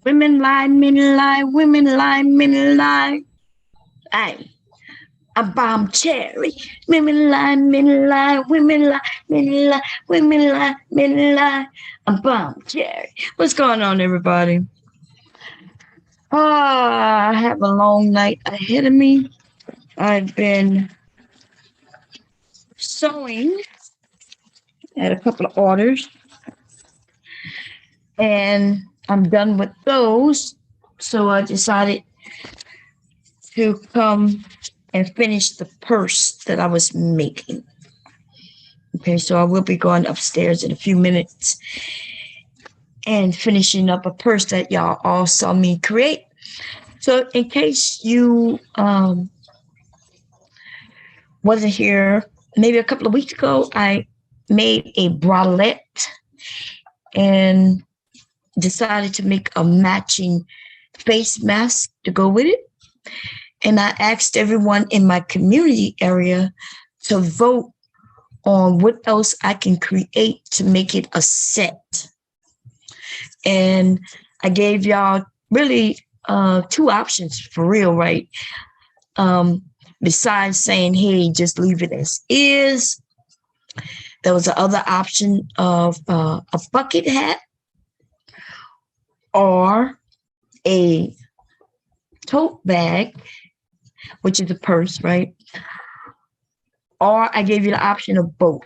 Women lie, men lie, women lie, men lie. Aye. A bomb cherry. Women lie, men lie, women lie, men lie, women lie, men lie. A bomb cherry. What's going on, everybody? I have a long night ahead of me. I've been sewing at a couple of orders, and I'm done with those. So I decided to come and finish the purse that I was making. Okay, so I will be going upstairs in a few minutes and finishing up a purse that y'all all saw me create. So in case you wasn't here, maybe a couple of weeks ago, I made a bralette and decided to make a matching face mask to go with it. And I asked everyone in my community area to vote on what else I can create to make it a set. And I gave y'all really two options for real, right? Besides saying, hey, just leave it as is, there was the other option of a bucket hat or a tote bag, which is a purse, right? Or I gave you the option of both.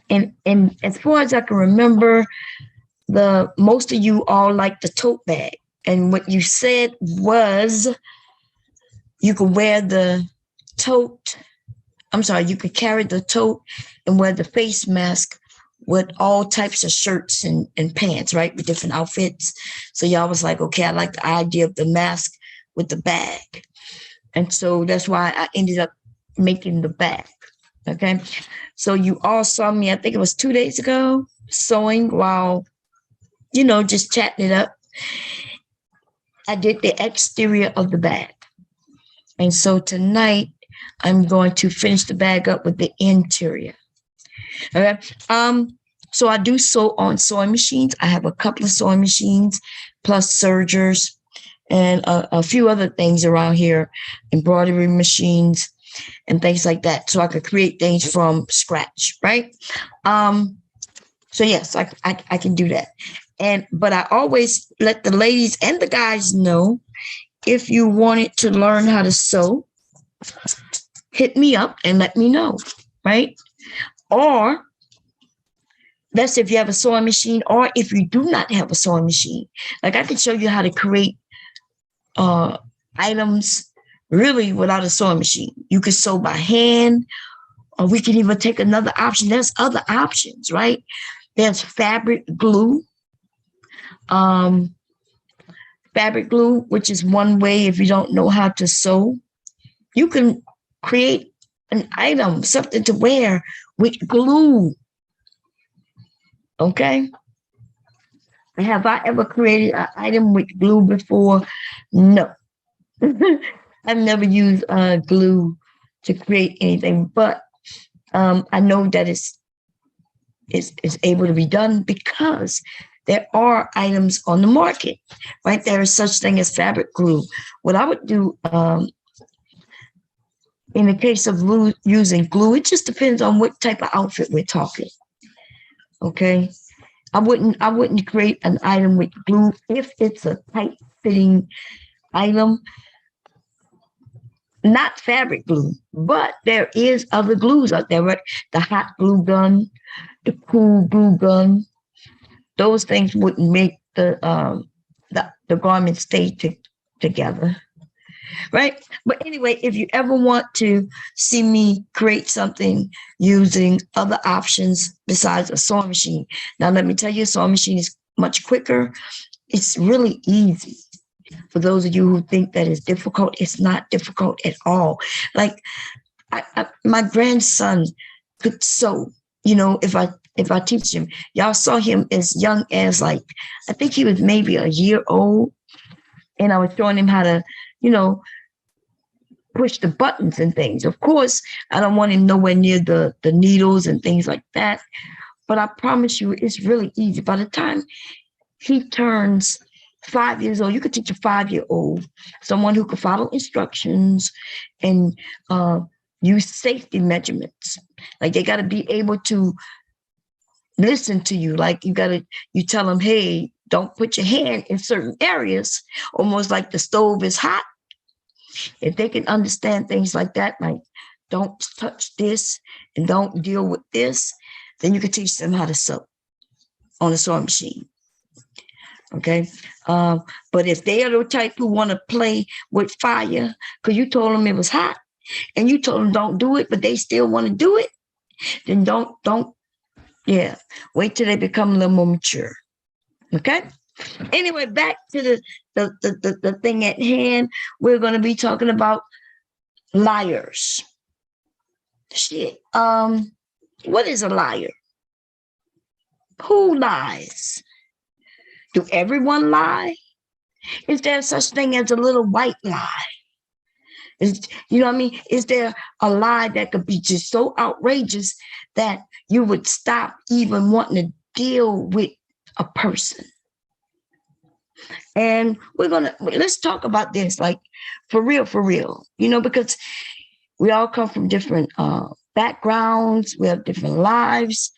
And as far as I can remember, the most of you all like the tote bag. And what you said was you could wear the tote. You could carry the tote and wear the face mask with all types of shirts and pants, right? With different outfits. So y'all was like, okay, I like the idea of the mask with the bag. And so that's why I ended up making the bag. Okay. So you all saw me, I think it was 2 days ago, sewing while, just chatting it up. I did the exterior of the bag. And so tonight I'm going to finish the bag up with the interior. Okay. So I do sew on sewing machines. I have a couple of sewing machines plus sergers and a few other things around here, embroidery machines and things like that. So I could create things from scratch, right? So yes, I can do that. But I always let the ladies and the guys know, if you wanted to learn how to sew, hit me up and let me know, right? Or that's if you have a sewing machine, or if you do not have a sewing machine. Like I can show you how to create items really without a sewing machine. You could sew by hand, or we can even take another option. There's other options, right? There's fabric glue. Fabric glue, which is one way if you don't know how to sew. You can create an item, something to wear with glue. Okay? Have I ever created an item with glue before? No. I've never used glue to create anything, but I know that it's able to be done because there are items on the market, right? There is such thing as fabric glue. What I would do in the case of using glue, it just depends on what type of outfit we're talking. Okay, I wouldn't create an item with glue if it's a tight fitting item. Not fabric glue, but there is other glues out there, right? The hot glue gun, the cool glue gun. Those things wouldn't make the the garment stay together, right? But anyway, if you ever want to see me create something using other options besides a sewing machine, now let me tell you, a sewing machine is much quicker. It's really easy. For those of you who think that it's difficult, it's not difficult at all. Like my grandson could sew. You know, if I teach him, y'all saw him as young as like I think he was maybe a year old, and I was showing him how to, you know, push the buttons and things. Of course, I don't want him nowhere near the needles and things like that. But I promise you, it's really easy. By the time he turns 5 years old, you could teach a 5-year-old, someone who could follow instructions and use safety measurements. Like they got to be able to listen to you. Like you tell them, hey, don't put your hand in certain areas, almost like the stove is hot. If they can understand things like that, like don't touch this and don't deal with this, then you can teach them how to sew on a sewing machine. Okay. But if they are the type who want to play with fire, because you told them it was hot and you told them don't do it, but they still want to do it, then don't, yeah. Wait till they become a little more mature. Okay. Anyway, back to the thing at hand. We're going to be talking about liars. Shit. What is a liar? Who lies? Do everyone lie? Is there such thing as a little white lie? You know what I mean? Is there a lie that could be just so outrageous that you would stop even wanting to deal with a person? And let's talk about this, like for real, you know, because we all come from different backgrounds. We have different lives.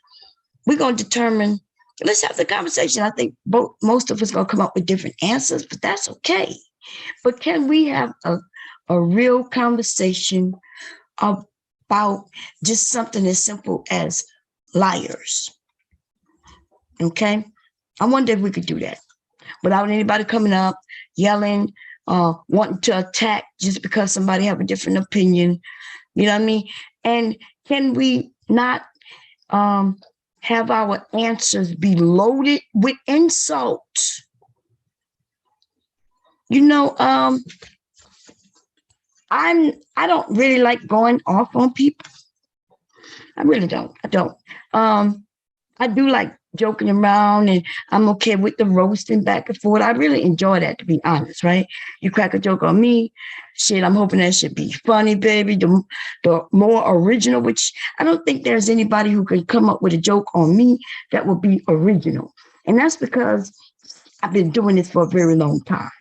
We're going to determine, let's have the conversation. I think most of us going to come up with different answers, but that's okay. But can we have a real conversation about just something as simple as liars? Okay. I wonder if we could do that without anybody coming up, yelling, wanting to attack just because somebody have a different opinion. You know what I mean? And can we not have our answers be loaded with insults? You know, I don't really like going off on people. I really don't. I don't. I do like joking around, and I'm okay with the roasting back and forth. I really enjoy that, to be honest, right? You crack a joke on me, shit, I'm hoping that should be funny, baby. The more original, which I don't think there's anybody who can come up with a joke on me that will be original. And that's because I've been doing this for a very long time.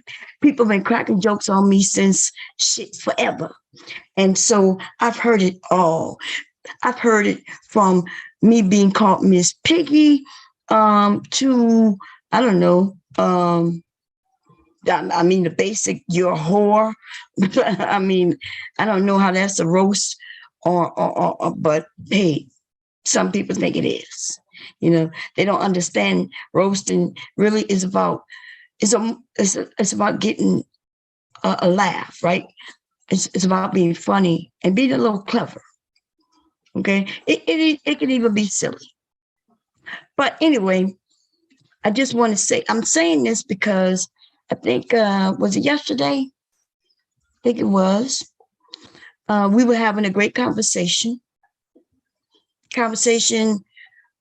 People have been cracking jokes on me since shit forever. And so I've heard it all. I've heard it from me being called Miss Piggy to, I don't know, I mean, the basic, you're a whore. I mean, I don't know how that's a roast but hey, some people think it is. You know, they don't understand roasting really is about, it's about getting a laugh, right? It's about being funny and being a little clever. Okay, it can even be silly. But anyway, I just want to say, I'm saying this because I think, was it yesterday? I think it was. We were having a great conversation,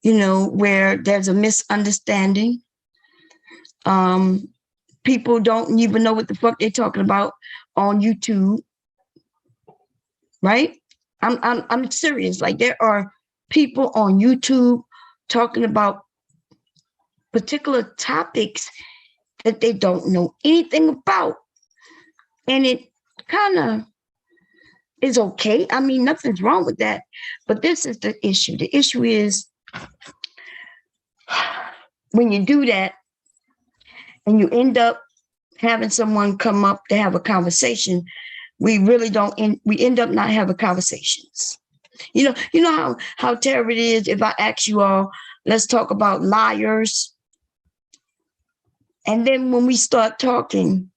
you know, where there's a misunderstanding. People don't even know what the fuck they're talking about on YouTube, right? I'm serious. Like there are people on YouTube talking about particular topics that they don't know anything about. And it kind of is okay. I mean, nothing's wrong with that. But this is the issue. The issue is when you do that and you end up having someone come up to have a conversation, we really don't, we end up not having conversations. You know how terrible it is if I ask you all, let's talk about liars. And then when we start talking,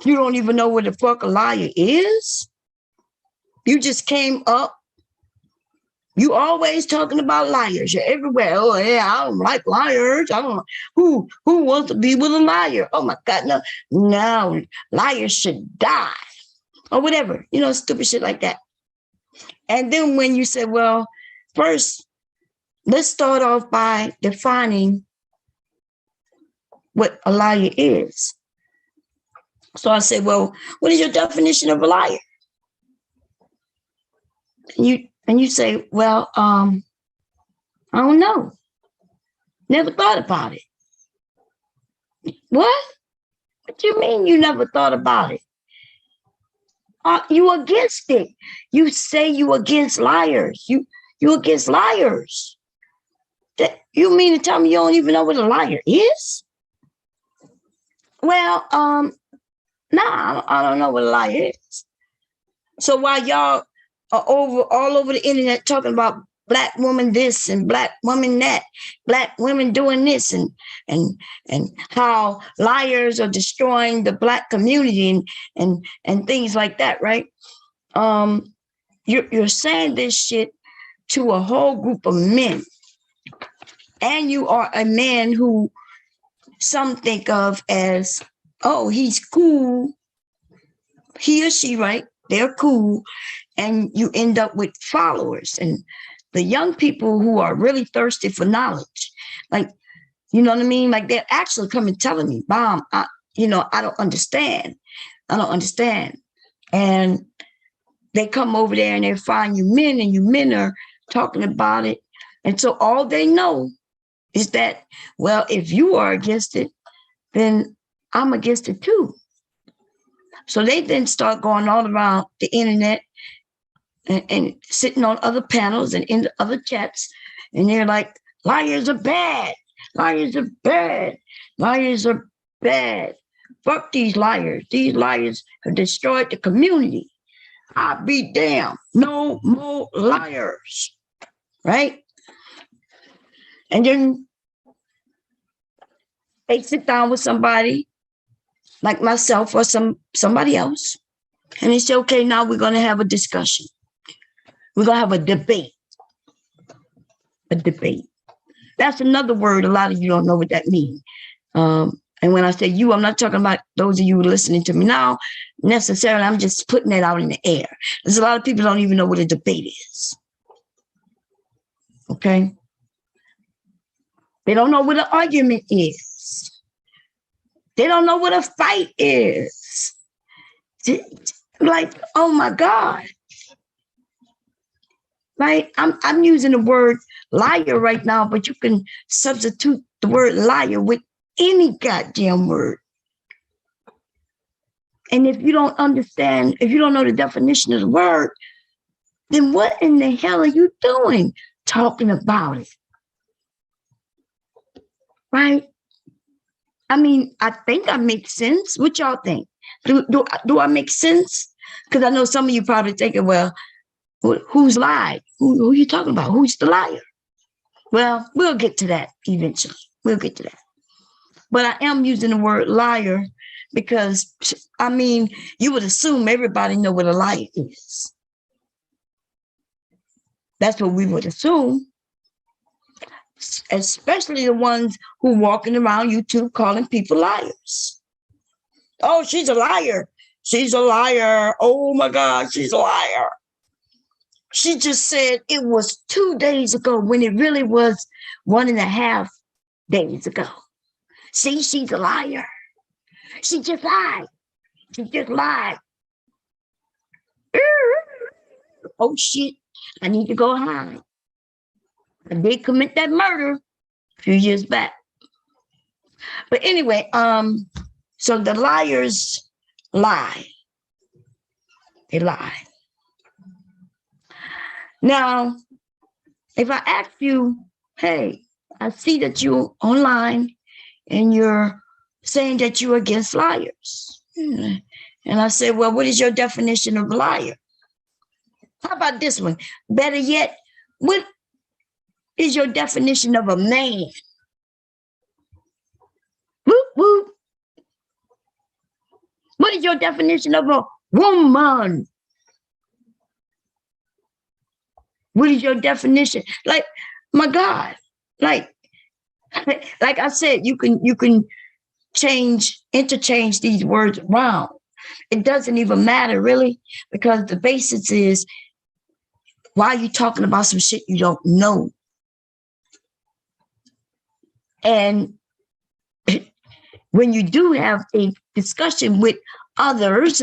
you don't even know what the fuck a liar is. You just came up. You always talking about liars. You're everywhere. Oh yeah, I don't like liars. I don't. Who wants to be with a liar? Oh my God, no, no, liars should die or whatever. You know, stupid shit like that. And then when you say, well, first, let's start off by defining what a liar is. So I said, well, what is your definition of a liar? And you say, well, I don't know. Never thought about it. What? What do you mean you never thought about it? You against it. You say you against liars. You against liars. That you mean to tell me you don't even know what a liar is? Well, nah, I don't know what a liar is. So while y'all are all over the internet talking about black woman this and black woman that, black women doing this and how liars are destroying the black community and things like that, right? You're saying this shit to a whole group of men, and you are a man who some think of as, oh, he's cool, he or she, right? They're cool, and you end up with followers and the young people who are really thirsty for knowledge, like, you know what I mean? Like they're actually coming telling me, Mom, I don't understand. I don't understand. And they come over there and they find you men, and you men are talking about it. And so all they know is that, well, if you are against it, then I'm against it too. So they then start going all around the internet and sitting on other panels and in other chats. And they're like, liars are bad. Liars are bad. Liars are bad. Fuck these liars. These liars have destroyed the community. I'll be damned. No more liars. Right? And then they sit down with somebody like myself or somebody else. And they say, okay, now we're going to have a discussion. We're going to have a debate. A debate. That's another word. A lot of you don't know what that means. And when I say you, I'm not talking about those of you listening to me now necessarily. I'm just putting that out in the air. There's a lot of people don't even know what a debate is. Okay? They don't know what an argument is. They don't know what a fight is. Like, oh my God. Right? I'm using the word liar right now, but you can substitute the word liar with any goddamn word. And if you don't understand, if you don't know the definition of the word, then what in the hell are you doing talking about it? Right? I mean, I think I make sense. What y'all think? Do I make sense? Because I know some of you probably thinking, well, who's lied? Who are you talking about? Who's the liar? Well, we'll get to that eventually. We'll get to that. But I am using the word liar because, I mean, you would assume everybody know what a liar is. That's what we would assume. Especially the ones who walking around YouTube calling people liars. Oh, she's a liar. She's a liar. Oh my God, she's a liar. She just said it was 2 days ago when it really was 1.5 days ago. See, she's a liar. She just lied. She just lied. Oh shit, I need to go hide. I did commit that murder a few years back. But anyway, so the liars lie. They lie. Now, if I ask you, hey, I see that you're online and you're saying that you're against liars. And I say, well, what is your definition of a liar? How about this one? Better yet, what is your definition of a man? your definition of a woman? What is your definition? Like, my God, like I said, you can interchange these words around. It doesn't even matter really, because the basis is, why are you talking about some shit you don't know? And when you do have a discussion with others,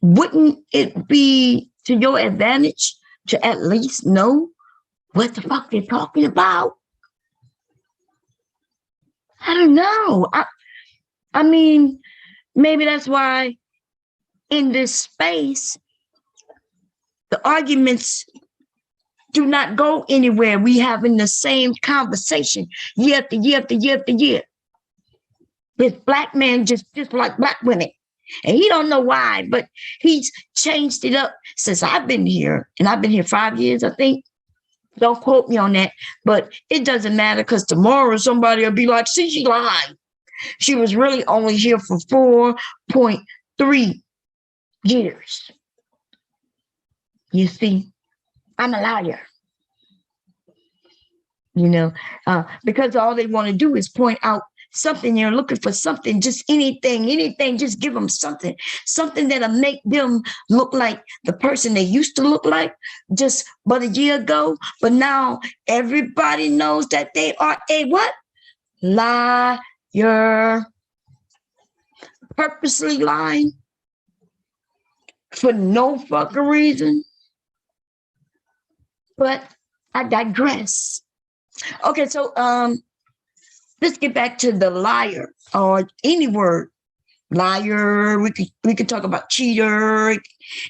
wouldn't it be to your advantage to at least know what the fuck they're talking about? I don't know. I mean, maybe that's why in this space, the arguments do not go anywhere. We having the same conversation year after year after year after year. This black man just like black women. And he don't know why, but he's changed it up since I've been here. And I've been here 5 years, I think. Don't quote me on that. But it doesn't matter, because tomorrow somebody will be like, see, she lied. She was really only here for 4.3 years. You see, I'm a liar. You know, because all they want to do is point out something. You're looking for something, just anything, just give them something that'll make them look like the person they used to look like just but a year ago. But now everybody knows that they are a what? Liar. Purposely lying for no fucking reason. But I digress. Okay, so let's get back to the liar, or any word. Liar, we could talk about cheater.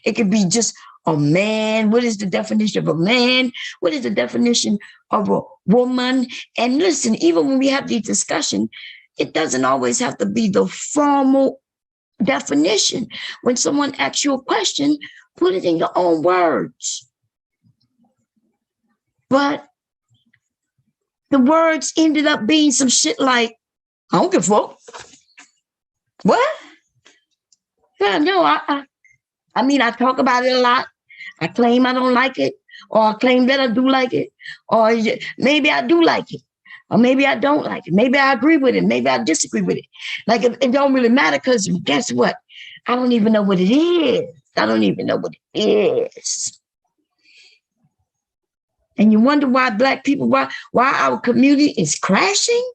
It could be just a man. What is the definition of a man? What is the definition of a woman? And listen, even when we have these discussions, it doesn't always have to be the formal definition. When someone asks you a question, put it in your own words. But the words ended up being some shit like, I don't give a fuck. What? Yeah, no, I mean, I talk about it a lot. I claim I don't like it, or I claim that I do like it, or maybe I do like it, or maybe I don't like it. Maybe I agree with it. Maybe I disagree with it. Like, it don't really matter, because guess what? I don't even know what it is. I don't even know what it is. And you wonder why Black people, why our community is crashing?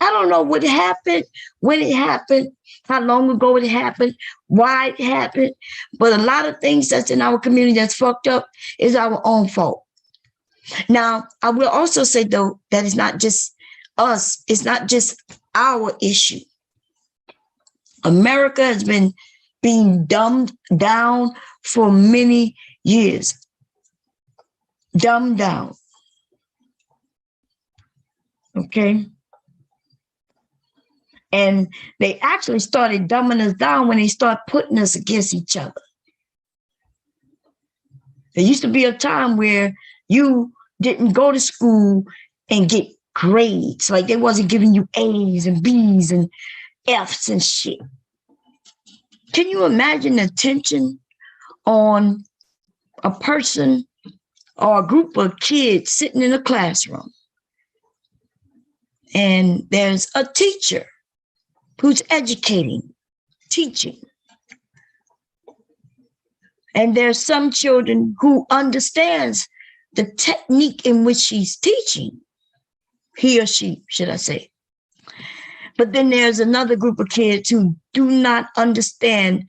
I don't know what happened, when it happened, how long ago it happened, why it happened. But a lot of things that's in our community that's fucked up is our own fault. Now, I will also say, though, that it's not just us. It's not just our issue. America has been being dumbed down for many years. Dumbed down. Okay? And they actually started dumbing us down when they started putting us against each other. There used to be a time where you didn't go to school and get grades. Like, they wasn't giving you A's and B's and F's and shit. Can you imagine the tension on a person or a group of kids sitting in a classroom? And there's a teacher who's educating, teaching. And there's some children who understands the technique in which she's teaching, he or she, should I say. But then there's another group of kids who do not understand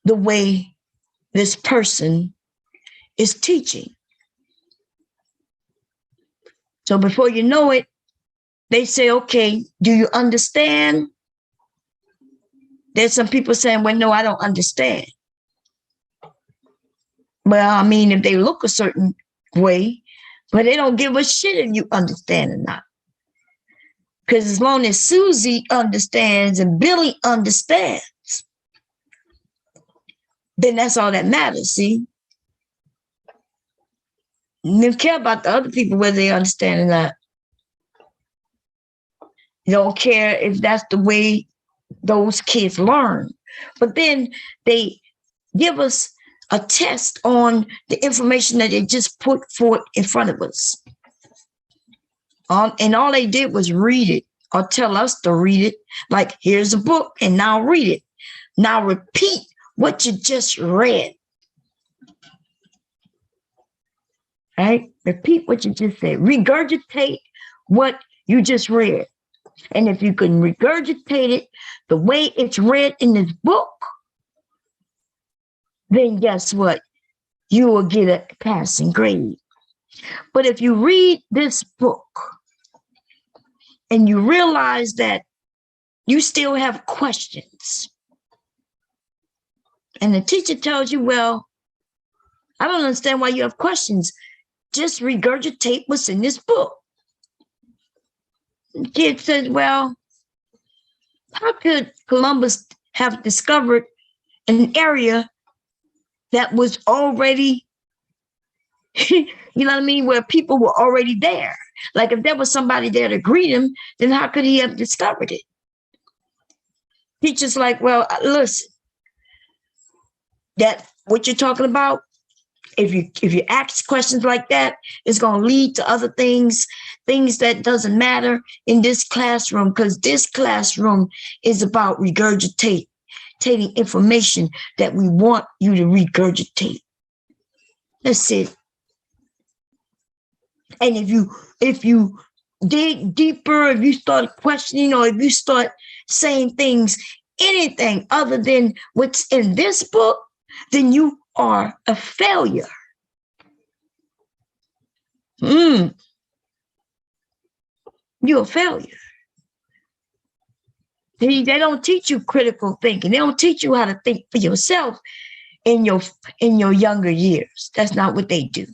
the way this person is teaching. So before you know it, they say, okay, do you understand? There's some people saying, well, no, I don't understand. Well, I mean, if they look a certain way, but they don't give a shit if you understand or not. Because as long as Susie understands and Billy understands, then that's all that matters, see? You don't care about the other people, whether they understand or not. You don't care if that's the way those kids learn. But then they give us a test on the information that they just put forth in front of us. And all they did was read it or tell us to read it. Like, here's a book and now read it. Now repeat what you just read. Right? Repeat what you just said. Regurgitate what you just read. And if you can regurgitate it the way it's read in this book, then guess what? You will get a passing grade. But if you read this book and you realize that you still have questions, and the teacher tells you, well, I don't understand why you have questions. Just regurgitate what's in this book. The kid says, well, how could Columbus have discovered an area that was already, you know what I mean, where people were already there? Like, if there was somebody there to greet him, then how could he have discovered it? Teacher's like, well, listen, that what you're talking about, if you ask questions like that, it's going to lead to other things that doesn't matter in this classroom, because this classroom is about regurgitating information that we want you to regurgitate. That's it. And if you dig deeper, if you start questioning, or if you start saying things, anything other than what's in this book, then you are a failure. You're a failure. They don't teach you critical thinking. They don't teach you how to think for yourself in your younger years. That's not what they do.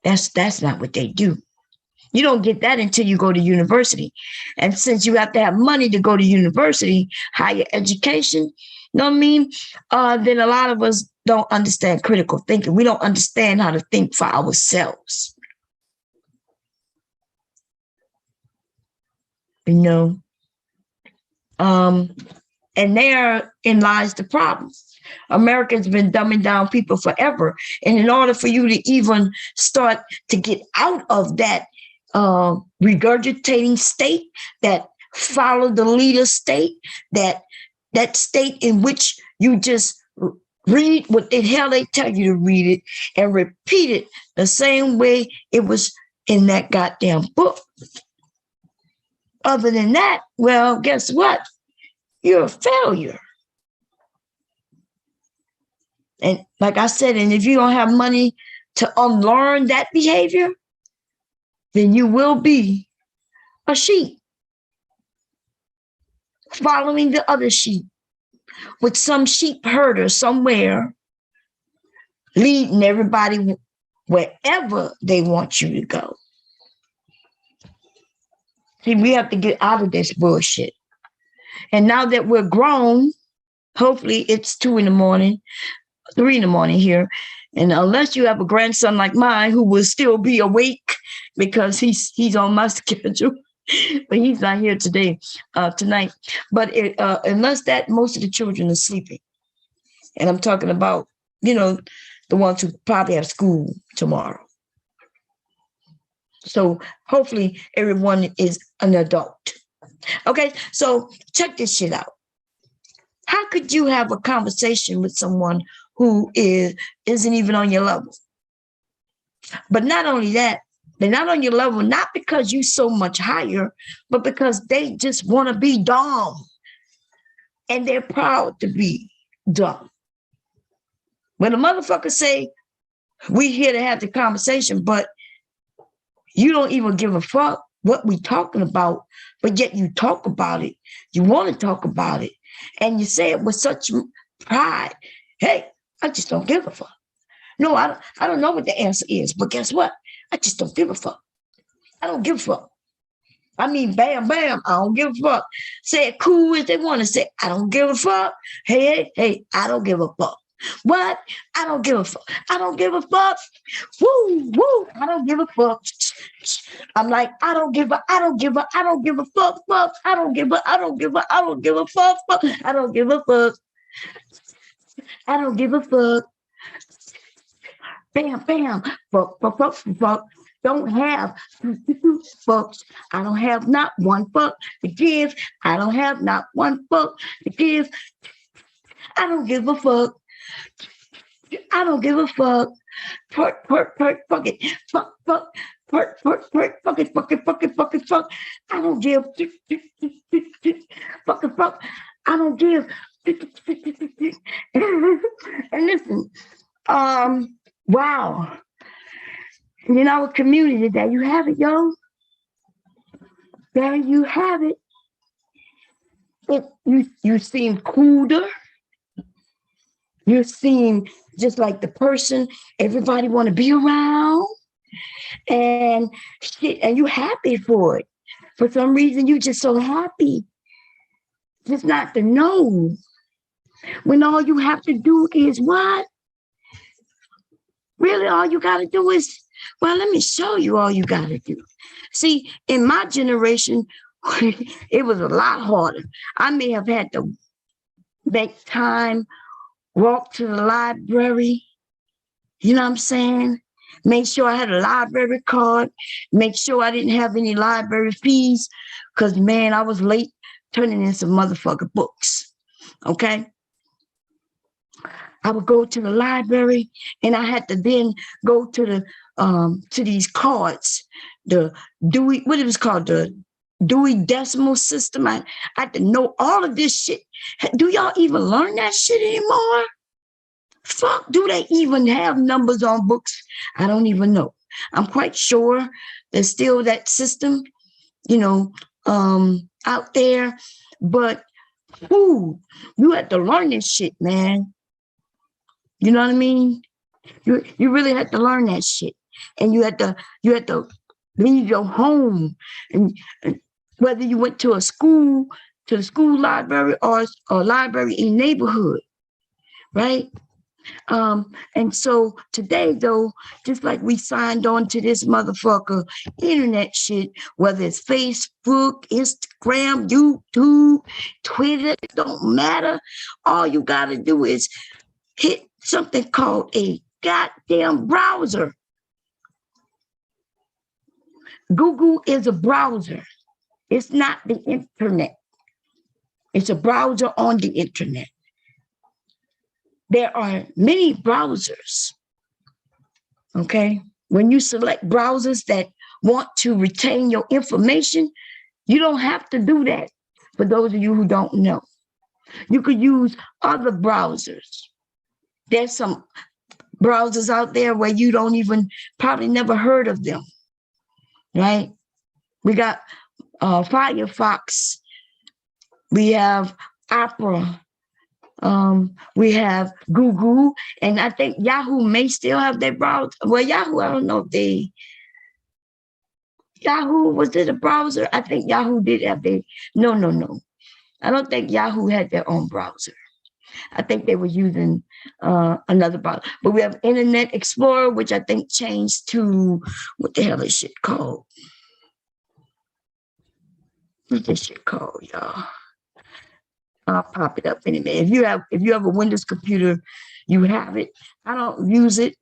That's not what they do. You don't get that until you go to university. And since you have to have money to go to university, higher education, you know what I mean? Then a lot of us don't understand critical thinking. We don't understand how to think for ourselves. You know? And therein lies the problem. America's been dumbing down people forever. And in order for you to even start to get out of that regurgitating state, that follow the leader state, that state in which you just read what the hell they tell you to read it and repeat it the same way it was in that goddamn book. Other than that, well, guess what? You're a failure. And like I said, and if you don't have money to unlearn that behavior, then you will be a sheep following the other sheep, with some sheep herder somewhere leading everybody wherever they want you to go. See, we have to get out of this bullshit. And now that we're grown, hopefully it's 2 in the morning, 3 in the morning here. And unless you have a grandson like mine who will still be awake because he's on my schedule, but he's not here tonight. But unless that, most of the children are sleeping. And I'm talking about, the ones who probably have school tomorrow. So hopefully everyone is an adult. Okay, so check this shit out. How could you have a conversation with someone who isn't even on your level? But not only that, they're not on your level, not because you're so much higher, but because they just want to be dumb. And they're proud to be dumb. When a motherfucker say, we here to have the conversation, but you don't even give a fuck what we talking about, but yet you talk about it. You want to talk about it. And you say it with such pride. Hey, I just don't give a fuck. No, I don't know what the answer is, but guess what? I just don't give a fuck. I don't give a fuck. I mean, bam, bam, I don't give a fuck. Say it cool as they want to say, I don't give a fuck. Hey, I don't give a fuck. What? I don't give a fuck. I don't give a fuck. Woo, woo. I don't give a fuck. I'm like, I don't give a fuck, fuck. I don't give a fuck, fuck. I don't give a fuck. I don't give a fuck. Bam, bam. Fuck, fuck, fuck, fuck. Don't have fucks. I don't have not one fuck to give. I don't have not one fuck to give. I don't give a fuck. I don't give a fuck. Fuck it. Fuck, fuck it, fuck. I don't give. Fuck. I don't give. And listen, wow. In our community, there you have it, yo. There you have it. You seem cooler. You seem just like the person everybody want to be around, and shit, and you happy for it. For some reason, you just so happy. Just not to know when all you have to do is what? Really, all you got to do is, well, let me show you all you got to do. See, in my generation, it was a lot harder. I may have had to make time, walk to the library. You know what I'm saying? Make sure I had a library card. Make sure I didn't have any library fees. Because, man, I was late turning in some motherfucking books. Okay? I would go to the library, and I had to then go to these cards, the Dewey, what it was called, the Dewey Decimal System. I had to know all of this shit. Do y'all even learn that shit anymore? Fuck, do they even have numbers on books? I don't even know. I'm quite sure there's still that system, you know, out there. But whoo, you had to learn this shit, man. You know what I mean? You really had to learn that shit. And you had to leave your home. And whether you went to a school, to the school library, or a library in neighborhood, right? And so today, though, just like we signed on to this motherfucker internet shit, whether it's Facebook, Instagram, YouTube, Twitter, it don't matter. All you got to do is hit something called a goddamn browser. Google is a browser. It's not the internet. It's a browser on the internet. There are many browsers, okay? When you select browsers that want to retain your information, you don't have to do that. For those of you who don't know, you could use other browsers. There's some browsers out there where you don't even probably never heard of them, right? We got Firefox. We have Opera. We have Google, and I think Yahoo may still have their browser. Well, Yahoo, I don't know if they, Yahoo, was it a browser? I think Yahoo did have their, no. I don't think Yahoo had their own browser. I think they were using another browser. But we have Internet Explorer, which I think changed to, what the hell is shit called? What's this shit called, y'all? I'll pop it up in a minute. If you have a Windows computer, you have it. I don't use it.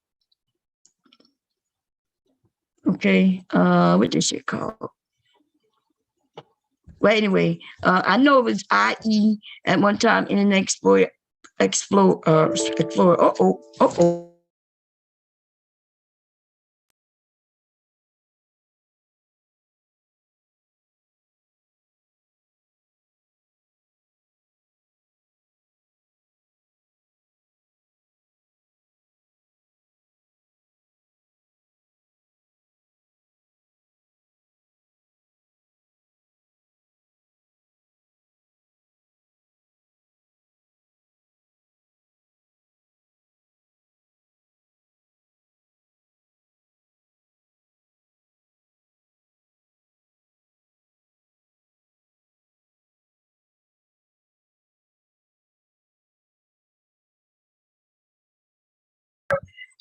Okay, what this shit called? Well, anyway, I know it was IE at one time. Internet Explorer. Uh-oh.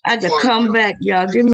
I had to come back, y'all. Give me